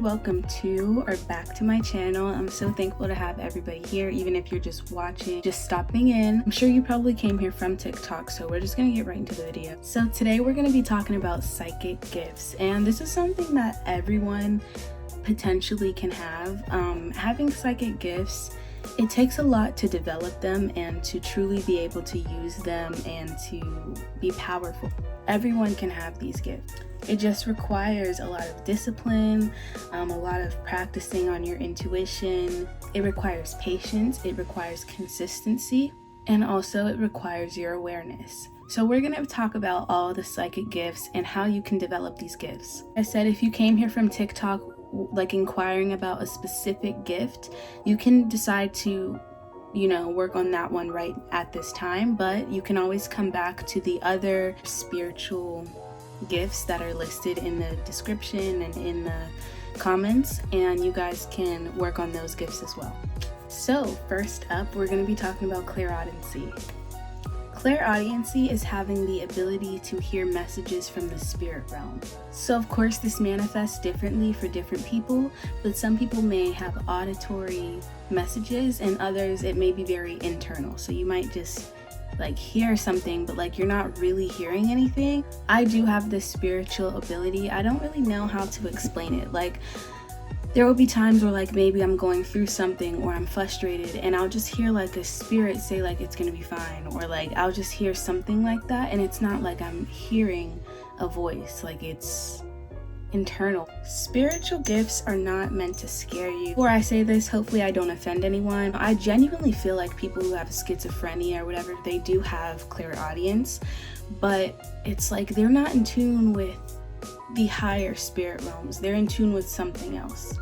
welcome to or back to my channel. I'm so thankful to have everybody here, even if you're just watching, just stopping in. I'm sure you probably came here from TikTok, so we're just gonna get right into the video. So today we're gonna be talking about psychic gifts, and this is something that everyone potentially can have. Having psychic gifts, it takes a lot to develop them and to truly be able to use them and to be powerful. Everyone can have these gifts. It just requires a lot of discipline, a lot of practicing on your intuition. It requires patience, it requires consistency, and also it requires your awareness. So we're gonna talk about all the psychic gifts and how you can develop these gifts. I said if you came here from TikTok, like inquiring about a specific gift, you can decide to work on that one right at this time, but you can always come back to the other spiritual gifts that are listed in the description and in the comments, and you guys can work on those gifts as well. So first up, we're going to be talking about clairaudiency. Clairaudiency is having the ability to hear messages from the spirit realm. So of course this manifests differently for different people, but some people may have auditory messages and others it may be very internal. So you might just hear something, but you're not really hearing anything. I do have this spiritual ability. I don't really know how to explain it. There will be times where maybe I'm going through something or I'm frustrated and I'll just hear a spirit say it's gonna be fine, or I'll just hear something like that, and it's not like I'm hearing a voice, it's internal. Spiritual gifts are not meant to scare you. Before I say this, hopefully I don't offend anyone. I genuinely feel like people who have schizophrenia or whatever, they do have clairaudience, but it's they're not in tune with the higher spirit realms. They're in tune with something else.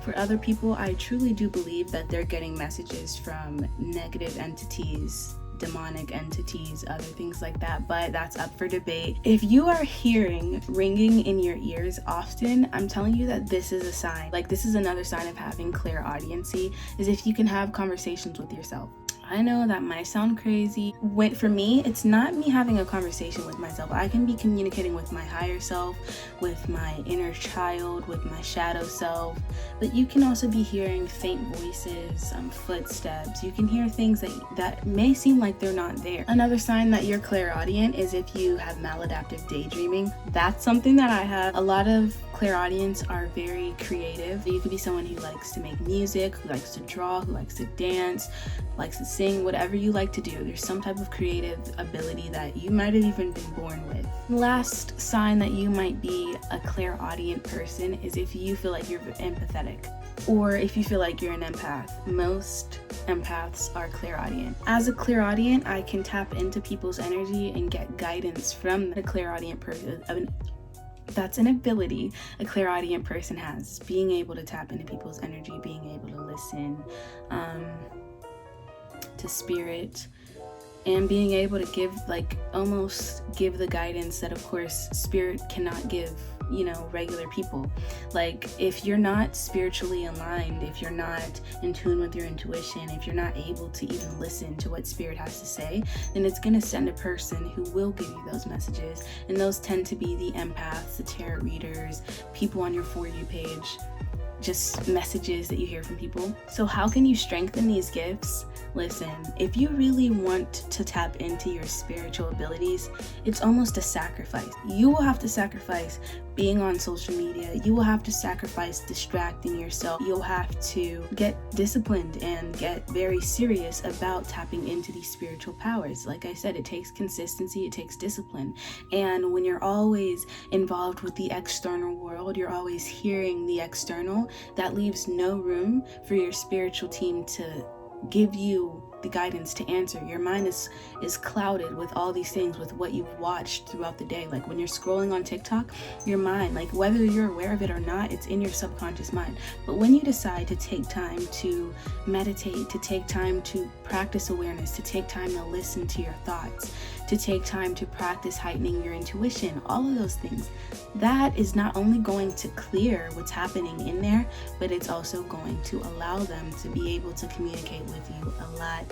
For other people, I truly do believe that they're getting messages from negative entities, demonic entities, other things like that, but that's up for debate. If you are hearing ringing in your ears often, I'm telling you that this is a sign. This is another sign of having clairaudiency, is if you can have conversations with yourself. I know that might sound crazy. For me, it's not me having a conversation with myself. I can be communicating with my higher self, with my inner child, with my shadow self, but you can also be hearing faint voices, footsteps. You can hear things that may seem like they're not there. Another sign that you're clairaudient is if you have maladaptive daydreaming. That's something that I have. A lot of clairaudients are very creative. You could be someone who likes to make music, who likes to draw, who likes to dance, likes to sing, whatever you like to do. There's some type of creative ability that you might have even been born with. Last sign that you might be a clairaudient person is if you feel like you're empathetic, or if you feel like you're an empath. Most empaths are clairaudient. As a clairaudient, I can tap into people's energy and get guidance from the clairaudient person. That's an ability a clairaudient person has, being able to tap into people's energy, being able to listen to spirit, and being able to give almost give the guidance that of course spirit cannot give regular people. If you're not spiritually aligned, if you're not in tune with your intuition, if you're not able to even listen to what spirit has to say, then it's going to send a person who will give you those messages, and those tend to be the empaths, the tarot readers, people on your For You page, just messages that you hear from people. So how can you strengthen these gifts? Listen, if you really want to tap into your spiritual abilities, it's almost a sacrifice. You will have to sacrifice being on social media. You will have to sacrifice distracting yourself. You'll have to get disciplined and get very serious about tapping into these spiritual powers. Like I said, it takes consistency, it takes discipline. And when you're always involved with the external world, you're always hearing the external, that leaves no room for your spiritual team to give you the guidance to answer. Your mind is clouded with all these things, with what you've watched throughout the day. When you're scrolling on TikTok, your mind, whether you're aware of it or not, it's in your subconscious mind. But when you decide to take time to meditate, to take time to practice awareness, to take time to listen to your thoughts, to take time to practice heightening your intuition, all of those things, that is not only going to clear what's happening in there, but it's also going to allow them to be able to communicate with you a lot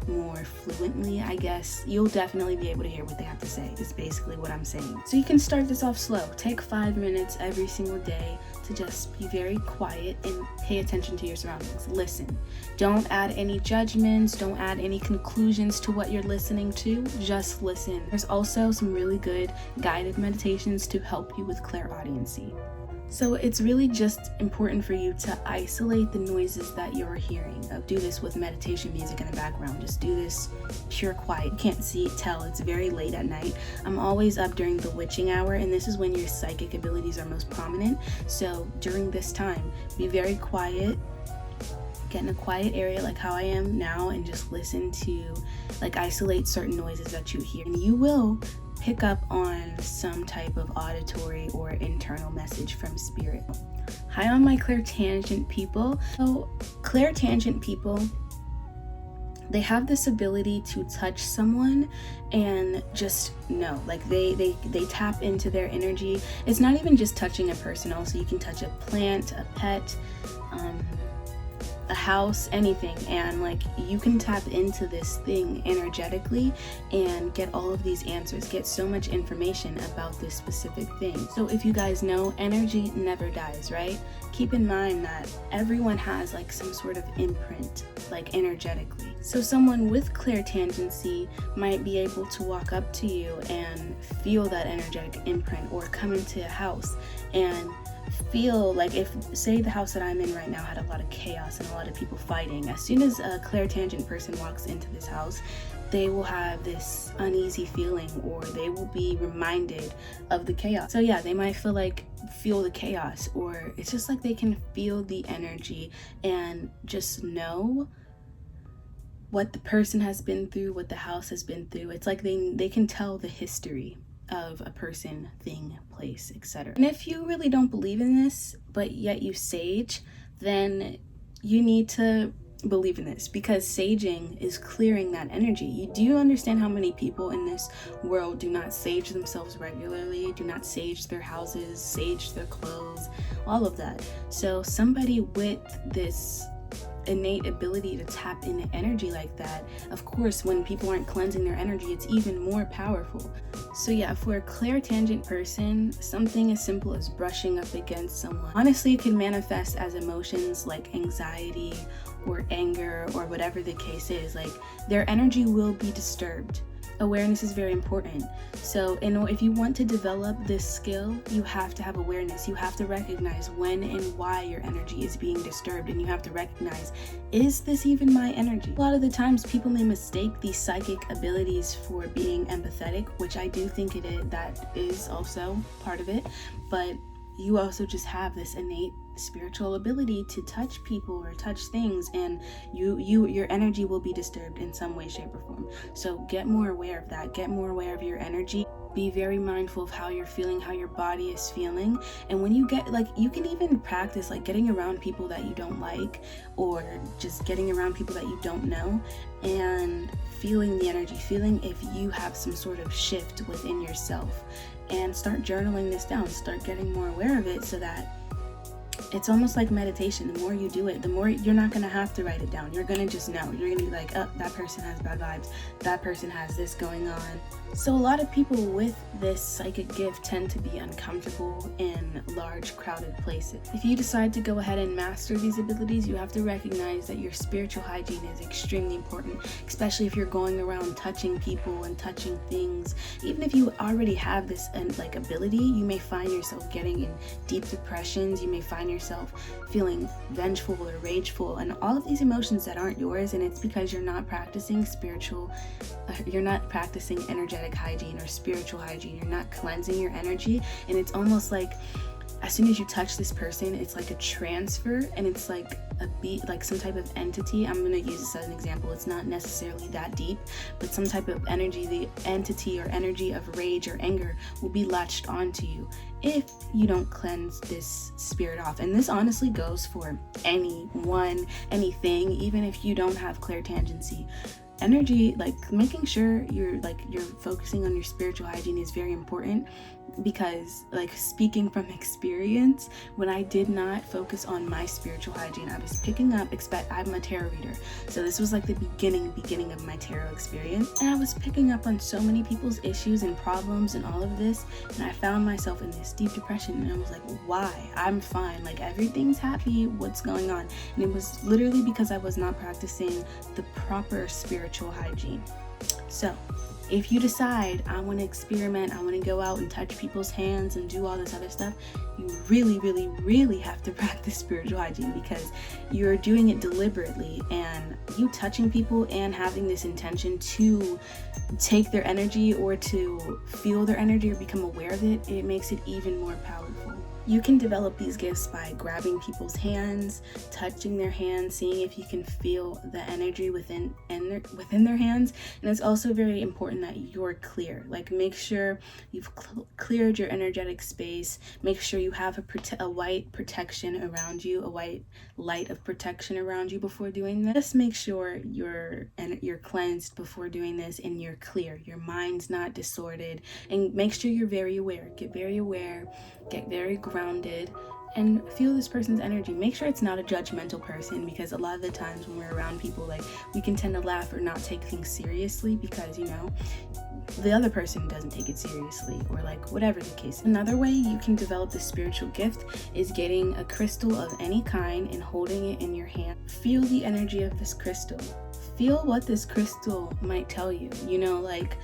more fluently, I guess, you'll definitely be able to hear what they have to say, is basically what I'm saying. So you can start this off slow. Take 5 minutes every single day to just be very quiet and pay attention to your surroundings. Listen. Don't add any judgments, don't add any conclusions to what you're listening to, just listen. There's also some really good guided meditations to help you with clairaudiency. So it's really just important for you to isolate the noises that you're hearing. Do this with meditation music in the background. Just do this pure quiet. You can't tell, it's very late at night. I'm always up during the witching hour, and this is when your psychic abilities are most prominent. So during this time, be very quiet. Get in a quiet area like how I am now and just listen to, isolate certain noises that you hear. And you will pick up on some type of auditory or internal message from spirit. Hi on my clairtangent people. So clairtangent people, they have this ability to touch someone and just know, they tap into their energy. It's not even just touching a person. Also, you can touch a plant, a pet, a house, anything, and you can tap into this thing energetically and get all of these answers, get so much information about this specific thing. So if you guys know, energy never dies, right? Keep in mind that everyone has some sort of imprint, energetically. So someone with clairtangency might be able to walk up to you and feel that energetic imprint, or come into a house and feel if, say, the house that I'm in right now had a lot of chaos and a lot of people fighting. As soon as a clairtangent person walks into this house, they will have this uneasy feeling, or they will be reminded of the chaos. So yeah, they might feel the chaos, or it's just they can feel the energy and just know what the person has been through, what the house has been through. It's they can tell the history of a person, thing, place, etc. And if you really don't believe in this, but yet you sage, then you need to believe in this, because saging is clearing that energy. Do you understand how many people in this world do not sage themselves regularly, do not sage their houses, sage their clothes, all of that? So somebody with this innate ability to tap into energy like that, of course, when people aren't cleansing their energy, it's even more powerful. So yeah, for a clairtangent person, something as simple as brushing up against someone, honestly, it can manifest as emotions like anxiety or anger or whatever the case is. Their energy will be disturbed. Awareness is very important. So if you want to develop this skill, you have to have awareness. You have to recognize when and why your energy is being disturbed, and you have to recognize, is this even my energy? A lot of the times people may mistake these psychic abilities for being empathetic, which I do think it is. That is also part of it, but you also just have this innate spiritual ability to touch people or touch things, and your energy will be disturbed in some way, shape, or form. So get more aware of that. Get more aware of your energy. Be very mindful of how you're feeling, how your body is feeling. And when you get you can even practice getting around people that you don't like, or just getting around people that you don't know, and feeling the energy, feeling if you have some sort of shift within yourself, and start journaling this down. Start getting more aware of it, so that it's almost like meditation. The more you do it, the more you're not going to have to write it down. You're going to just know. You're going to be oh, that person has bad vibes. That person has this going on. So a lot of people with this psychic gift tend to be uncomfortable in large, crowded places. If you decide to go ahead and master these abilities, you have to recognize that your spiritual hygiene is extremely important, especially if you're going around touching people and touching things. Even if you already have this ability, you may find yourself getting in deep depressions. You may find yourself feeling vengeful or rageful, and all of these emotions that aren't yours, and it's because you're not practicing energetic hygiene or spiritual hygiene. You're not cleansing your energy, and it's almost as soon as you touch this person, it's a transfer, and it's a beat, some type of entity. I'm going to use this as an example. It's not necessarily that deep, but some type of energy, the entity or energy of rage or anger will be latched onto you if you don't cleanse this spirit off. And this honestly goes for anyone, anything, even if you don't have clairtangency. energy, like making sure you're focusing on your spiritual hygiene is very important, because like speaking from experience, when I did not focus on my spiritual hygiene, I was picking up, I'm a tarot reader, so this was like the beginning of my tarot experience, and I was picking up on so many people's issues and problems and all of this, and I found myself in this deep depression, and I was like, why? I'm fine, like everything's happy, what's going on? And it was literally because I was not practicing the proper spiritual hygiene. So if you decide, I want to experiment, I want to go out and touch people's hands and do all this other stuff, you really have to practice spiritual hygiene, because you're doing it deliberately, and you touching people and having this intention to take their energy or to feel their energy or become aware of it, it makes it even more powerful. You can develop these gifts by grabbing people's hands, touching their hands, seeing if you can feel the energy within their hands. And it's also very important that you're clear. Like, make sure you've cleared your energetic space. Make sure you have a white protection around you, a white light of protection around you before doing this. Just make sure you're cleansed before doing this, and you're clear. Your mind's not disordered, and make sure you're very aware. Get very aware. Get very grounded and feel this person's energy. Make sure it's not a judgmental person, because a lot of the times when we're around people, like, we can tend to laugh or not take things seriously because, you know, the other person doesn't take it seriously, or like whatever the case. Another way you can develop this spiritual gift is getting a crystal of any kind and holding it in your hand. Feel the energy of this crystal. Feel what this crystal might tell you. You know, like,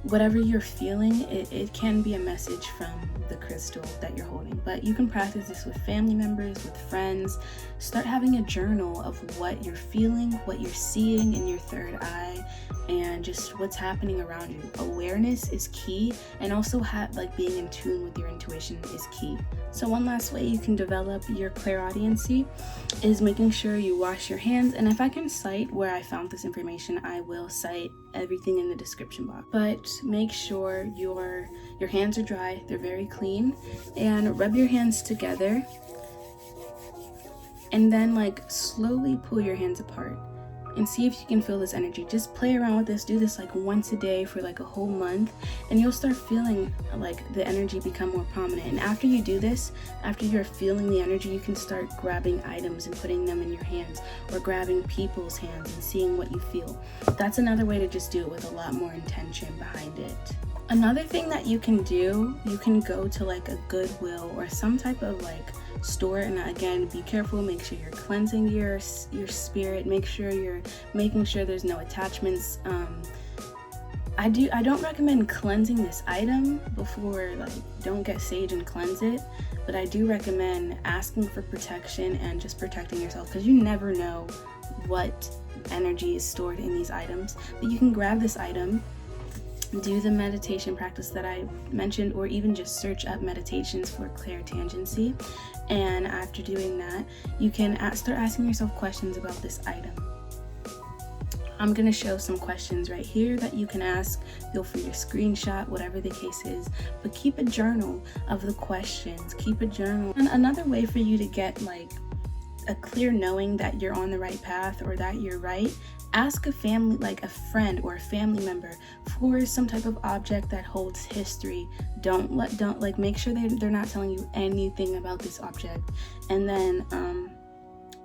whatever you're feeling, it can be a message from the crystal that you're holding. But you can practice this with family members, with friends. Start having a journal of what you're feeling, what you're seeing in your third eye, and just what's happening around you. Awareness is key, and also being in tune with your intuition is key. So one last way you can develop your clairaudiency is making sure you wash your hands. And if I can cite where I found this information, I will cite everything in the description box. But make sure your hands are dry, they're very clean, and rub your hands together, and then like slowly pull your hands apart and see if you can feel this energy. Just play around with this. Do this like once a day for like a whole month, and you'll start feeling like the energy become more prominent. And after you do this, after you're feeling the energy, you can start grabbing items and putting them in your hands, or grabbing people's hands and seeing what you feel. That's another way to just do it with a lot more intention behind it. Another thing that you can do, you can go to like a Goodwill or some type of like store, and again, be careful, make sure you're cleansing your spirit, make sure you're making sure there's no attachments. I don't recommend cleansing this item before, like, don't get sage and cleanse it, but I do recommend asking for protection and just protecting yourself, because you never know what energy is stored in these items. But you can grab this item, do the meditation practice that I mentioned, or even just search up meditations for clairtangency. And after doing that, you can start asking yourself questions about this item. I'm going to show some questions right here that you can ask. Feel free to screenshot, whatever the case is, but keep a journal of the questions. Keep a journal. And another way for you to get like a clear knowing that you're on the right path or that you're right, ask a family, like a friend or a family member, for some type of object that holds history. Don't make sure they're not telling you anything about this object. And then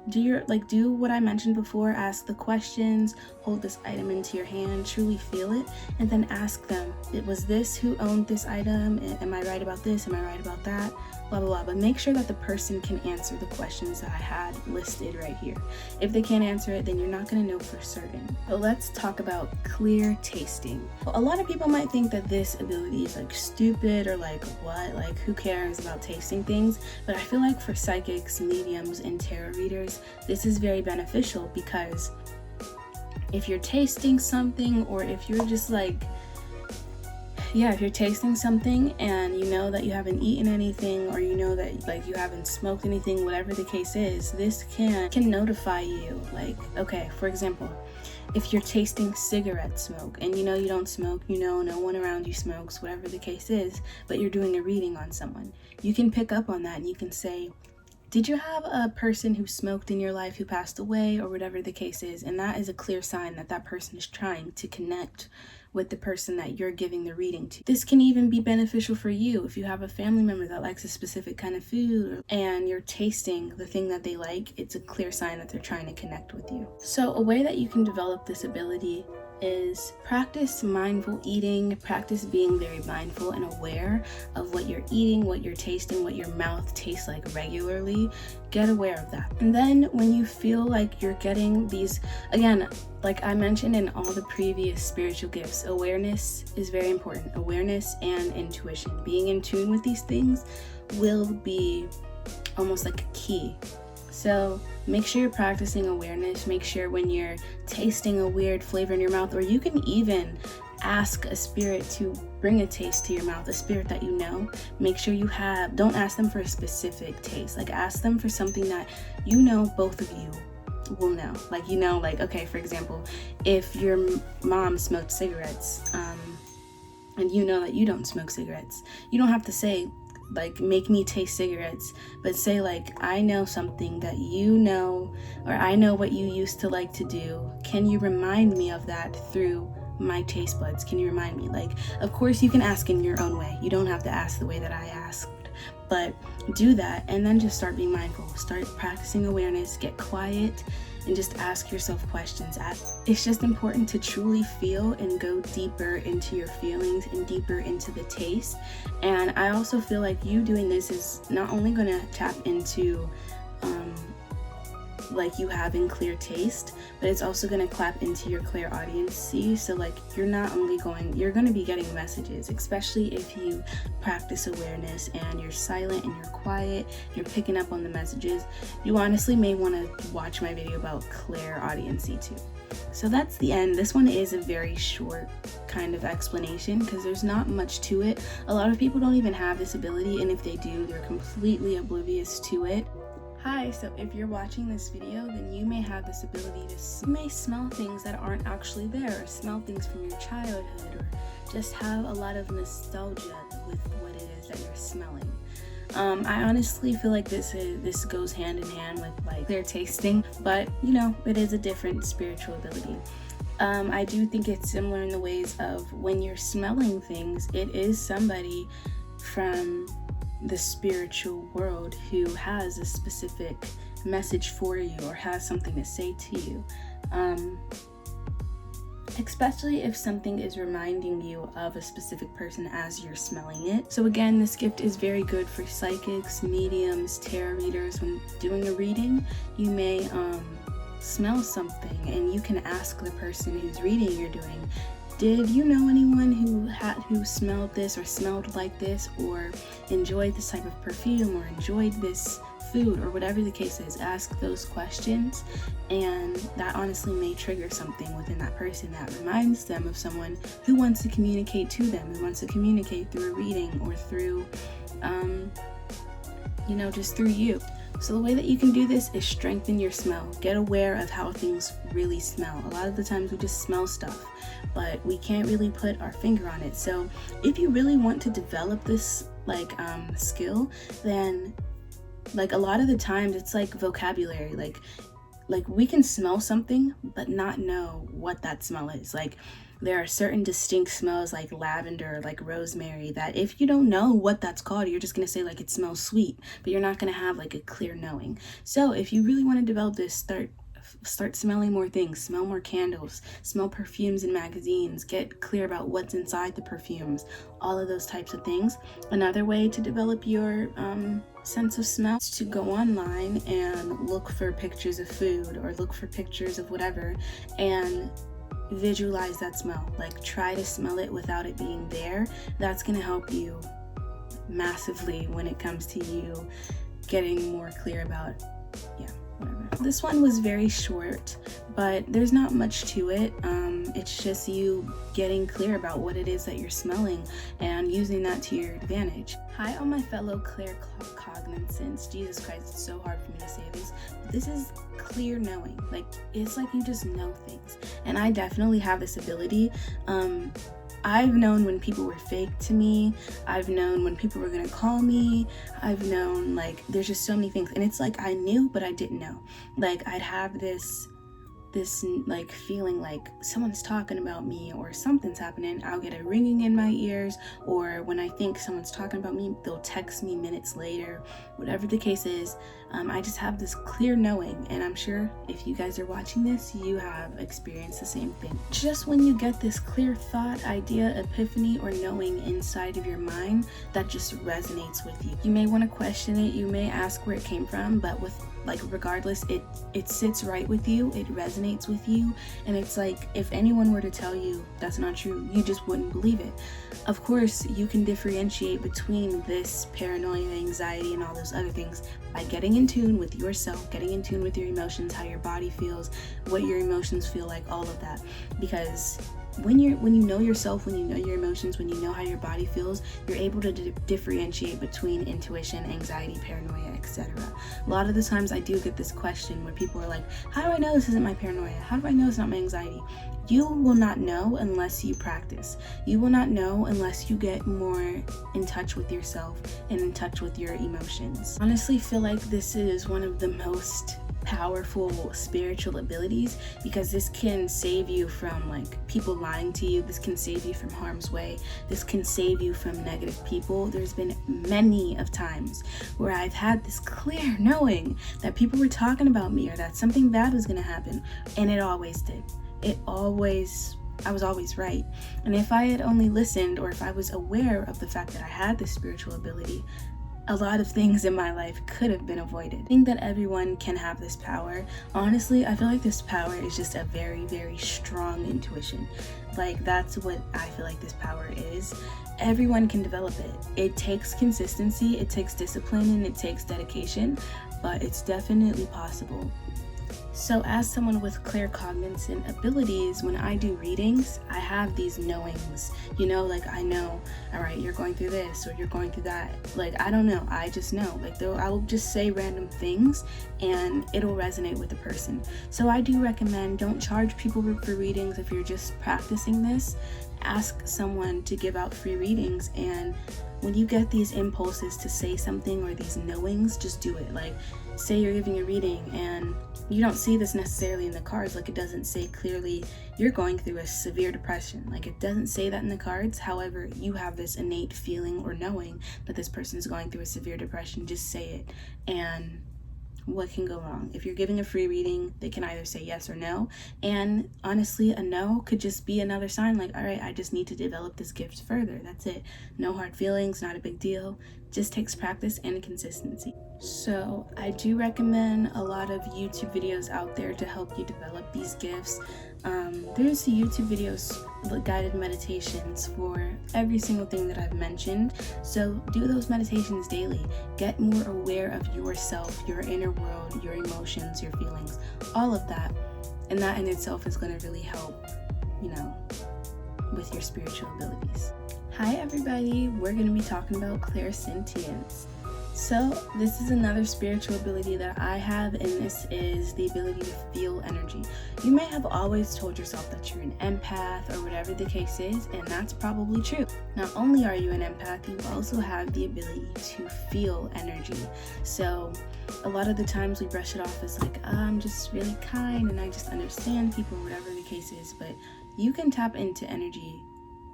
do what I mentioned before. Ask the questions, hold this item into your hand, truly feel it, and then ask them, was this who owned this item? Am I right about this? Am I right about that? Blah blah blah. But make sure that the person can answer the questions that I had listed right here. If they can't answer it, then you're not going to know for certain. But let's talk about clear tasting. A lot of people might think that this ability is like stupid, or like, what, like, who cares about tasting things? But I feel like for psychics, mediums, and tarot readers, this is very beneficial, because if you're tasting something, or if you're just like, if you're tasting something and you know that you haven't eaten anything, or you know that like you haven't smoked anything, whatever the case is, this can notify you. Like, okay, for example, if you're tasting cigarette smoke and you know you don't smoke, you know no one around you smokes, whatever the case is, but you're doing a reading on someone, you can pick up on that and you can say, Did you have a person who smoked in your life who passed away, or whatever the case is? And that is a clear sign that that person is trying to connect with the person that you're giving the reading to. This can even be beneficial for you if you have a family member that likes a specific kind of food and you're tasting the thing that they like. It's a clear sign that they're trying to connect with you. So a way that you can develop this ability is practice mindful eating. Practice being very mindful and aware of what you're eating, what you're tasting, what your mouth tastes like regularly. Get aware of that. And then when you feel like you're getting these, again, like I mentioned in all the previous spiritual gifts, awareness is very important. Awareness and intuition. Being in tune with these things will be almost like a key. So make sure you're practicing awareness. Make sure when you're tasting a weird flavor in your mouth, or you can even ask a spirit to bring a taste to your mouth, a spirit that you know. Make sure you have, don't ask them for a specific taste. Like ask them for something that you know both of you will know. Like, you know, like, okay, for example, if your mom smoked cigarettes, and you know that you don't smoke cigarettes, you don't have to say, like, make me taste cigarettes, but say, like, I know something that you know, or I know what you used to like to do. Can you remind me of that through my taste buds? Can you remind me? Like, of course you can ask in your own way. You don't have to ask the way that I asked, but do that, and then just start being mindful. Start practicing awareness, get quiet, and just ask yourself questions. It's just important to truly feel and go deeper into your feelings and deeper into the taste. And I also feel like you doing this is not only going to tap into like you having clear taste, but it's also going to clap into your clairaudiency. So like you're going to be getting messages, especially if you practice awareness and you're silent and you're quiet, you're picking up on the messages. You honestly may want to watch my video about clairaudiency too. So that's the end. This one is a very short kind of explanation because there's not much to it. A lot of people don't even have this ability, and if they do, they're completely oblivious to it. Hi, so if you're watching this video, then you may have this ability to smell things that aren't actually there, or smell things from your childhood, or just have a lot of nostalgia with what it is that you're smelling. I honestly feel like this goes hand in hand with like clear tasting, but you know, it is a different spiritual ability. I do think it's similar in the ways of when you're smelling things, it is somebody from the spiritual world who has a specific message for you or has something to say to you, especially if something is reminding you of a specific person as you're smelling it. So again, this gift is very good for psychics, mediums, tarot readers. When doing a reading, you may smell something and you can ask the person whose reading you're doing, did you know anyone who smelled this or smelled like this, or enjoyed this type of perfume, or enjoyed this food, or whatever the case is? Ask those questions, and that honestly may trigger something within that person that reminds them of someone who wants to communicate to them, who wants to communicate through a reading or through, just through you. So the way that you can do this is strengthen your smell. Get aware of how things really smell. A lot of the times we just smell stuff, but we can't really put our finger on it. So if you really want to develop this skill, then like a lot of the times it's like vocabulary. Like we can smell something but not know what that smell is. Like there are certain distinct smells like lavender, like rosemary, that if you don't know what that's called, you're just going to say like it smells sweet, but you're not going to have like a clear knowing. So if you really want to develop this, start smelling more things, smell more candles, smell perfumes in magazines, get clear about what's inside the perfumes, all of those types of things. Another way to develop your sense of smell is to go online and look for pictures of food or look for pictures of whatever and visualize that smell. Like try to smell it without it being there. That's going to help you massively when it comes to you getting more clear about whatever. This one was very short, but there's not much to it. It's just you getting clear about what it is that you're smelling and using that to your advantage. Hi, all my fellow claircognizants. Jesus Christ, it's so hard for me to say this. But this is clear knowing. Like, it's like you just know things. And I definitely have this ability. I've known when people were fake to me. I've known when people were gonna call me. I've known, like, there's just so many things. And it's like I knew, but I didn't know. Like, I'd have this like feeling like someone's talking about me or something's happening. I'll get a ringing in my ears, or when I think someone's talking about me, they'll text me minutes later. Whatever the case is, I just have this clear knowing, and I'm sure if you guys are watching this, you have experienced the same thing. Just when you get this clear thought, idea, epiphany, or knowing inside of your mind that just resonates with you. You may want to question it, you may ask where it came from, but regardless, it sits right with you, it resonates with you, and it's like if anyone were to tell you that's not true, you just wouldn't believe it. Of course, you can differentiate between this paranoia, anxiety, and all those other things by getting in tune with yourself, getting in tune with your emotions, how your body feels, what your emotions feel like, all of that. Because when you know yourself, when you know your emotions, when you know how your body feels, you're able to differentiate between intuition, anxiety, paranoia, etc. A lot of the times I do get this question where people are like, how do I know this isn't my paranoia? How do I know it's not my anxiety? You will not know unless you practice. You will not know unless you get more in touch with yourself and in touch with your emotions. I honestly feel like this is one of the most powerful spiritual abilities, because this can save you from like people lying to you. This can save you from harm's way. This can save you from negative people. There's been many of times where I've had this clear knowing that people were talking about me or that something bad was going to happen, and it always did. I was always right. And if I had only listened, or if I was aware of the fact that I had this spiritual ability, a lot of things in my life could have been avoided. I think that everyone can have this power. Honestly, I feel like this power is just a very, very strong intuition. Like, that's what I feel like this power is. Everyone can develop it. It takes consistency, it takes discipline, and it takes dedication, but it's definitely possible. So as someone with claircognizant abilities, when I do readings, I have these knowings, like I know, all right, you're going through this or you're going through that. Like, I don't know, I just know. Like, I will just say random things and it'll resonate with the person. So I do recommend, don't charge people for readings if you're just practicing this. Ask someone to give out free readings, and when you get these impulses to say something or these knowings, just do it. Like, say you're giving a reading and you don't see this necessarily in the cards. Like, it doesn't say clearly you're going through a severe depression. Like, it doesn't say that in the cards. However, you have this innate feeling or knowing that this person is going through a severe depression. Just say it, and what can go wrong? If you're giving a free reading, they can either say yes or no. And honestly, a no could just be another sign, like, all right, I just need to develop this gift further. That's it. No hard feelings, not a big deal. Just takes practice and consistency. So I do recommend a lot of YouTube videos out there to help you develop these gifts. There's YouTube videos, guided meditations for every single thing that I've mentioned. So do those meditations daily. Get more aware of yourself, your inner world, your emotions, your feelings, all of that. And that in itself is going to really help, with your spiritual abilities. Hi everybody, we're going to be talking about clairsentience. So this is another spiritual ability that I have, and this is the ability to feel energy. You may have always told yourself that you're an empath or whatever the case is, and that's probably true. Not only are you an empath, you also have the ability to feel energy. So a lot of the times we brush it off as like, I'm just really kind and I just understand people, whatever the case is, but you can tap into energy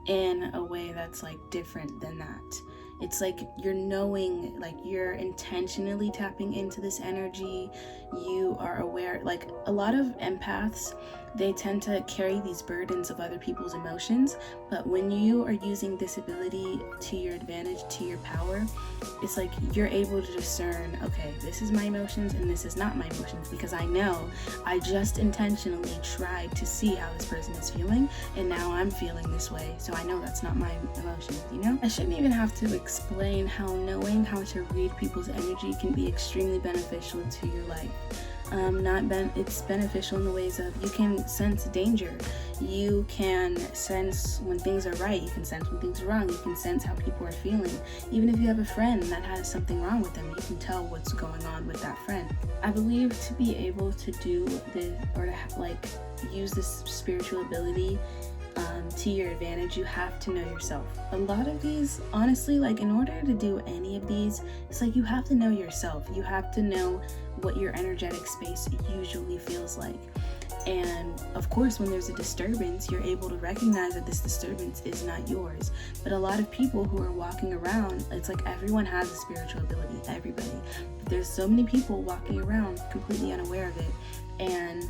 in a way that's like different than that. It's like you're knowing, like you're intentionally tapping into this energy. You are aware, like a lot of empaths, they tend to carry these burdens of other people's emotions, but when you are using this ability to your advantage, to your power, it's like you're able to discern, okay, this is my emotions and this is not my emotions, because I know I just intentionally tried to see how this person is feeling, and now I'm feeling this way, so I know that's not my emotions, I shouldn't even have to explain how knowing how to read people's energy can be extremely beneficial to your life. It's beneficial in the ways of you can sense danger, you can sense when things are right, you can sense when things are wrong, you can sense how people are feeling. Even if you have a friend that has something wrong with them, you can tell what's going on with that friend. I believe to be able to do this, or to use this spiritual ability, to your advantage, you have to know yourself. A lot of these, honestly, like in order to do any of these, it's like you have to know yourself. You have to know what your energetic space usually feels like. And of course, when there's a disturbance, you're able to recognize that this disturbance is not yours. But a lot of people who are walking around, it's like everyone has a spiritual ability, everybody. But there's so many people walking around completely unaware of it, and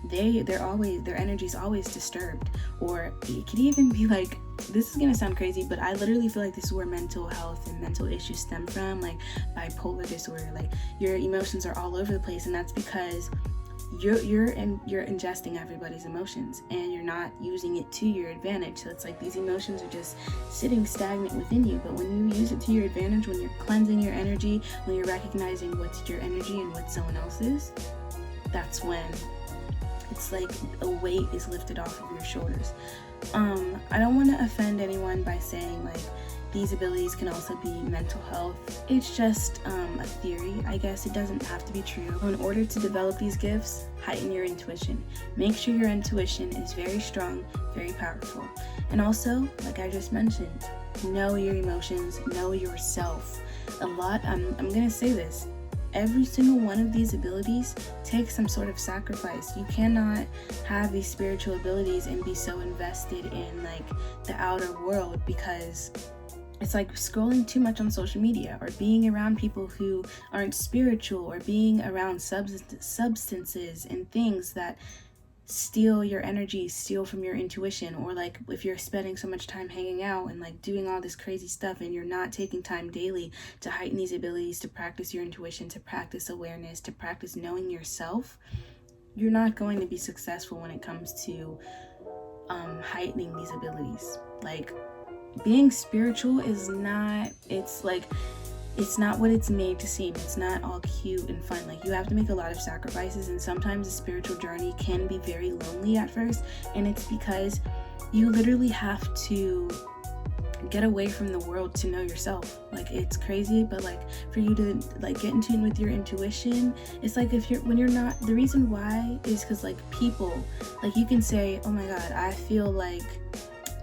their energy's always disturbed. Or it could even be like, this is gonna sound crazy, but I literally feel like this is where mental health and mental issues stem from, like bipolar disorder. Like your emotions are all over the place, and that's because you're ingesting everybody's emotions and you're not using it to your advantage. So it's like these emotions are just sitting stagnant within you. But when you use it to your advantage, when you're cleansing your energy, when you're recognizing what's your energy and what someone else's, that's when it's like a weight is lifted off of your shoulders. I don't want to offend anyone by saying like these abilities can also be mental health. It's just a theory, I guess. It doesn't have to be true. In order to develop these gifts, heighten your intuition. Make sure your intuition is very strong, very powerful. And also, like I just mentioned, know your emotions, know yourself. I'm gonna say this. Every single one of these abilities takes some sort of sacrifice. You cannot have these spiritual abilities and be so invested in like the outer world, because it's like scrolling too much on social media, or being around people who aren't spiritual, or being around substances and things that steal your energy, steal from your intuition. Or like if you're spending so much time hanging out and like doing all this crazy stuff, and you're not taking time daily to heighten these abilities, to practice your intuition, to practice awareness, to practice knowing yourself, you're not going to be successful when it comes to heightening these abilities. Like, being spiritual is not, it's not what it's made to seem. It's not all cute and fun. Like, you have to make a lot of sacrifices, and sometimes the spiritual journey can be very lonely at first, and it's because you literally have to get away from the world to know yourself. Like, it's crazy, but like for you to like get in tune with your intuition, it's like when you're not, the reason why is because like people, like you can say, oh my god, I feel like,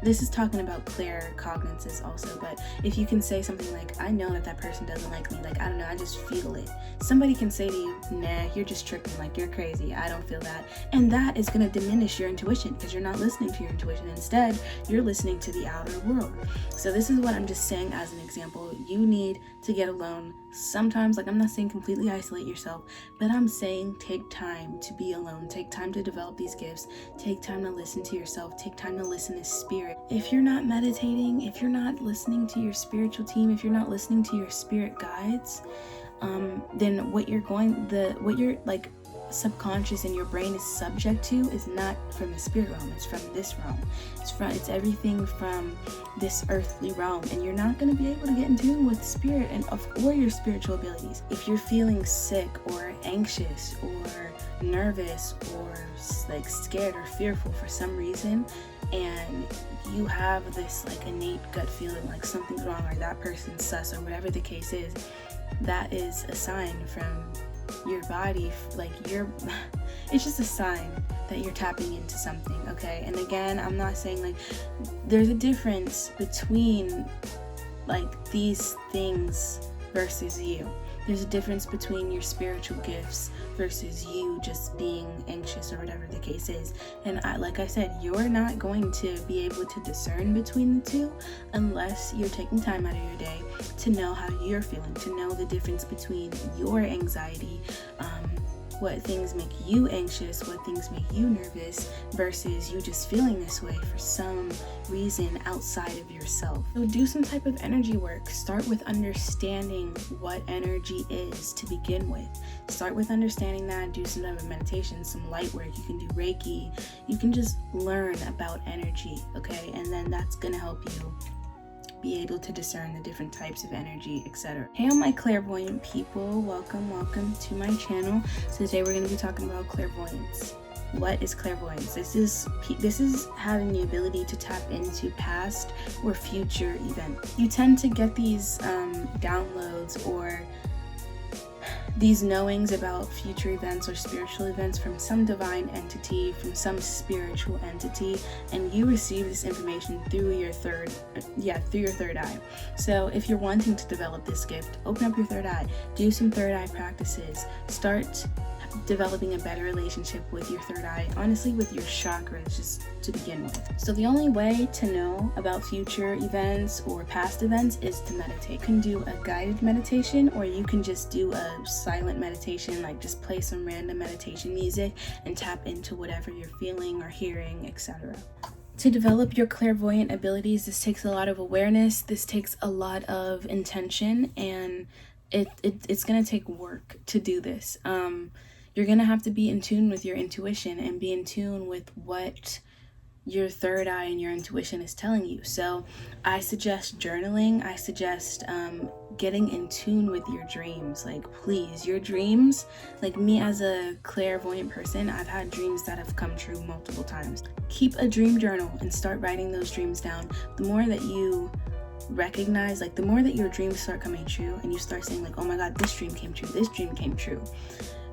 this is talking about claircognizance also, but if you can say something like, I know that person doesn't like me, like, I don't know, I just feel it. Somebody can say to you, nah, you're just tripping, like, you're crazy, I don't feel that. And that is going to diminish your intuition, because you're not listening to your intuition. Instead, you're listening to the outer world. So this is what I'm just saying as an example. You need to get alone sometimes. Like, I'm not saying completely isolate yourself, but I'm saying take time to be alone, take time to develop these gifts, take time to listen to yourself, take time to listen to spirit. If you're not meditating, if you're not listening to your spiritual team, if you're not listening to your spirit guides, then what you're like subconscious and your brain is subject to is not from the spirit realm, it's from this realm. It's everything from this earthly realm, and you're not going to be able to get in tune with spirit or your spiritual abilities. If you're feeling sick or anxious or nervous or like scared or fearful for some reason, and you have this like innate gut feeling like something's wrong, or that person's sus, or whatever the case is, that is a sign from your body, like it's just a sign that you're tapping into something, okay? And again, I'm not saying like there's a difference between like these things versus you. There's a difference between your spiritual gifts versus you just being anxious or whatever the case is. And like I said, you're not going to be able to discern between the two unless you're taking time out of your day to know how you're feeling, to know the difference between your anxiety, what things make you anxious, what things make you nervous, versus you just feeling this way for some reason outside of yourself. So do some type of energy work. Start with understanding what energy is to begin with. Start with understanding that. Do some type of meditation, some light work. You can do Reiki. You can just learn about energy, okay? And then that's gonna help you be able to discern the different types of energy, etc. Hey, all my clairvoyant people, welcome to my channel. So today we're going to be talking about clairvoyance. What is clairvoyance? This is having the ability to tap into past or future events. You tend to get these downloads or these knowings about future events or spiritual events from some divine entity, from some spiritual entity, and you receive this information through your third eye. So if you're wanting to develop this gift, open up your third eye, do some third eye practices, start developing a better relationship with your third eye, honestly with your chakras, just to begin with. So the only way to know about future events or past events is to meditate. You can do a guided meditation, or you can just do a silent meditation, like just play some random meditation music and tap into whatever you're feeling or hearing, etc. To develop your clairvoyant abilities, this takes a lot of awareness, this takes a lot of intention, and it's gonna take work to do this. You're gonna have to be in tune with your intuition and be in tune with what your third eye and your intuition is telling you. So I suggest journaling. I suggest getting in tune with your dreams. Like, please, your dreams, like me as a clairvoyant person, I've had dreams that have come true multiple times. Keep a dream journal and start writing those dreams down. The more that you recognize, like the more that your dreams start coming true and you start saying like, oh my God, this dream came true, this dream came true,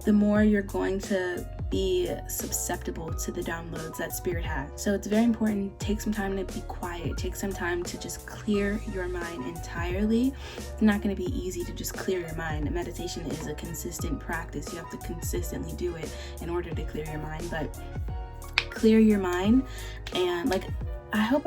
the more you're going to be susceptible to the downloads that spirit has. So it's very important, take some time to be quiet, take some time to just clear your mind entirely. It's not going to be easy to just clear your mind. Meditation is a consistent practice. You have to consistently do it in order to clear your mind, but clear your mind. And I hope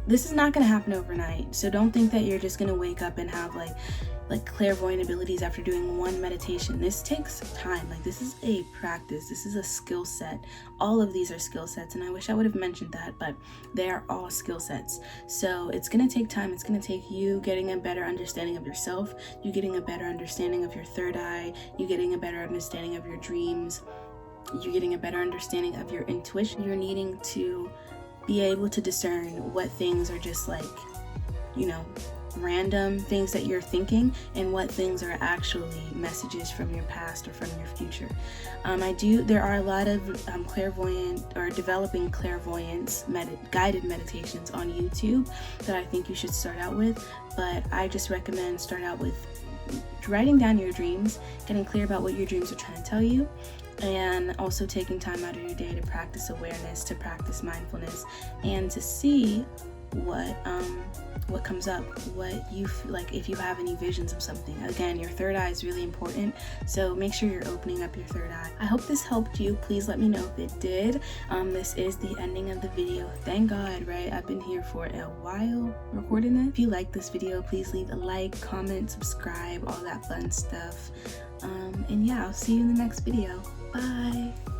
this is not going to happen overnight. So don't think that you're just going to wake up and have like clairvoyant abilities after doing one meditation. This takes time. Like, this is a practice. This is a skill set. All of these are skill sets, and I wish I would have mentioned that, but they are all skill sets. So it's going to take time. It's going to take you getting a better understanding of yourself, you getting a better understanding of your third eye, you getting a better understanding of your dreams, you getting a better understanding of your intuition. You're needing to be able to discern what things are just like, random things that you're thinking and what things are actually messages from your past or from your future. There are a lot of clairvoyant or developing clairvoyance guided meditations on YouTube that I think you should start out with, but I just recommend start out with writing down your dreams, getting clear about what your dreams are trying to tell you, and also taking time out of your day to practice awareness, to practice mindfulness, and to see what comes up, what you feel like, if you have any visions of something. Again, your third eye is really important, so make sure you're opening up your third eye. I hope this helped you. Please let me know if it did. This is the ending of the video. Thank God, right? I've been here for a while recording this. If you like this video, please leave a like, comment, subscribe, all that fun stuff. And yeah, I'll see you in the next video. Bye.